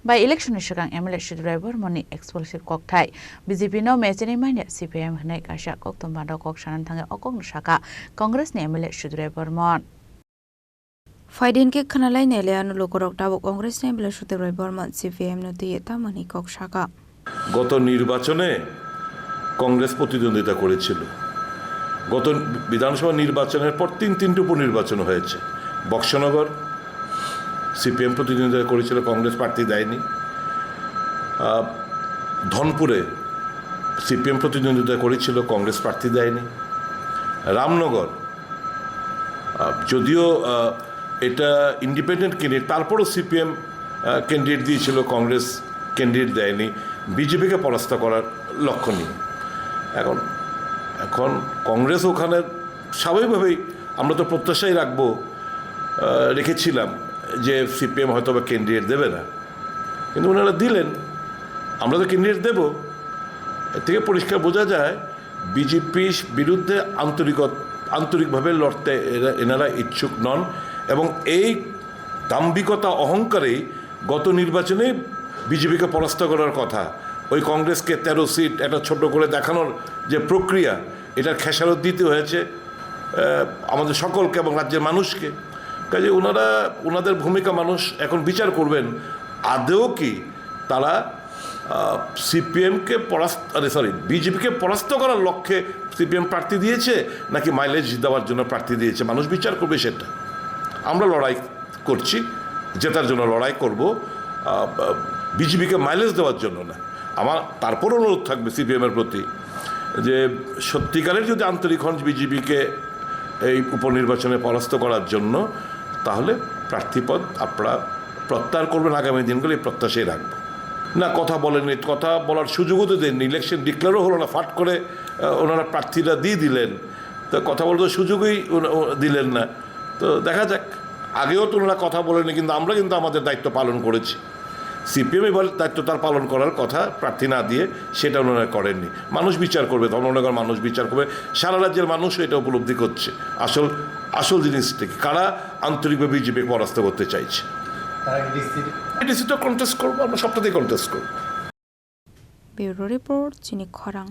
By election sigang MLA Shudriver Moni Expulsive Koktai, BJP no Mejani Mania CPM Hnek Asha Koktomado Kokshan Tanga Okong Shaka, Congress MLA Shudriver Mon. Faidin ke khanalai neleanu lokorok tabok Congress MLA Shudriver Mon CPM no dieta Mani Kokshaka. গত নির্বাচনে কংগ্রেস প্রতিদ্বন্দ্বিতা করেছিল গত বিধানসভা নির্বাচনের পর তিনটি উপনির্বাচন হয়েছে বক্সনগর সিপিএম প্রতিদ্বন্দ্বিতা করেছিল কংগ্রেস প্রার্থী দেয়নি ধনপুরে সিপিএম প্রতিদ্বন্দ্বিতা করেছিল কংগ্রেস প্রার্থী দেয়নি রামনগর যদিও এটা ইন্ডিপেন্ডেন্ট ক্যান্ডিডেট তারপরও সিপিএম ক্যান্ডিডেট দিয়েছিল কংগ্রেস ক্যান্ডিডেট দেয়নি বিজেপিকে পরাস্ত করার লক্ষ্য নিয়ে এখন কংগ্রেস ওখানে স্বাভাবিকভাবেই আমরা তো প্রত্যাশাই রেখেছিলাম যে সিপিএম হয়তো বা ক্যান্ডিডেট দেবে না কিন্তু ওনারা দিলেন আমরা তো ক্যান্ডিডেট দেব এর থেকে পরিষ্কার বোঝা যায় বিজেপির বিরুদ্ধে আন্তরিকভাবে লড়তে এনারা ইচ্ছুক নন এবং এই দাম্ভিকতা অহংকারেই গত নির্বাচনে বিজেপিকে পরাস্ত করার কথা ওই কংগ্রেসকে 13 সিট একটা ছোট করে দেখানোর যে প্রক্রিয়া এটার খেসারত দিতে হয়েছে আমাদের সকলকে এবং রাজ্যের মানুষকে কাজে ওনাদের ভূমিকা মানুষ এখন বিচার করবেন আদৌ কি তারা বিজেপিকে পরাস্ত করার লক্ষ্যে সিপিএম প্রার্থী দিয়েছে নাকি মাইলেজ দেওয়ার জন্য প্রার্থী দিয়েছে মানুষ বিচার করবে সেটা আমরা লড়াই করছি জেতার জন্য লড়াই করব বিজেপিকে মাইলেজ দেওয়ার জন্য না আমার তারপর অনুরোধ থাকবে সিপিএমের প্রতি যে সত্যিকারের যদি আন্তরিক হন বিজেপিকে এই উপনির্বাচনে পরাস্ত করার জন্য তাহলে প্রার্থীপদ আপনারা প্রত্যাহার করবেন আগামী দিনগুলো এই প্রত্যাশাই রাখবো না কথা বলেননি কথা বলার সুযোগও তো দেননি ইলেকশন ডিক্লেয়ারও হলো না ফাট করে ওনারা প্রার্থীরা দিয়ে দিলেন তো কথা বলতে সুযোগই দিলেন না তো দেখা যাক আগেও তো ওনারা কথা বলেনি কিন্তু আমরা কিন্তু আমাদের দায়িত্ব পালন করেছি সিপিএম এবার দায়িত্ব তার পালন করার কথা প্রার্থী না দিয়ে সেটা ওনারা করেননি মানুষ বিচার করবে ধর্মনগর মানুষ বিচার করবে সারা রাজ্যের মানুষও এটা উপলব্ধি করছে আসল জিনিসটা কি কারা আন্তরিকভাবে বিজেপি পরাস্ত করতে চাইছে ডিসিটা কন্টেস্ট করবো আমরা সবটাতেই কন্টেস্ট করবো ব্যুরো রিপোর্ট চিনি খরাং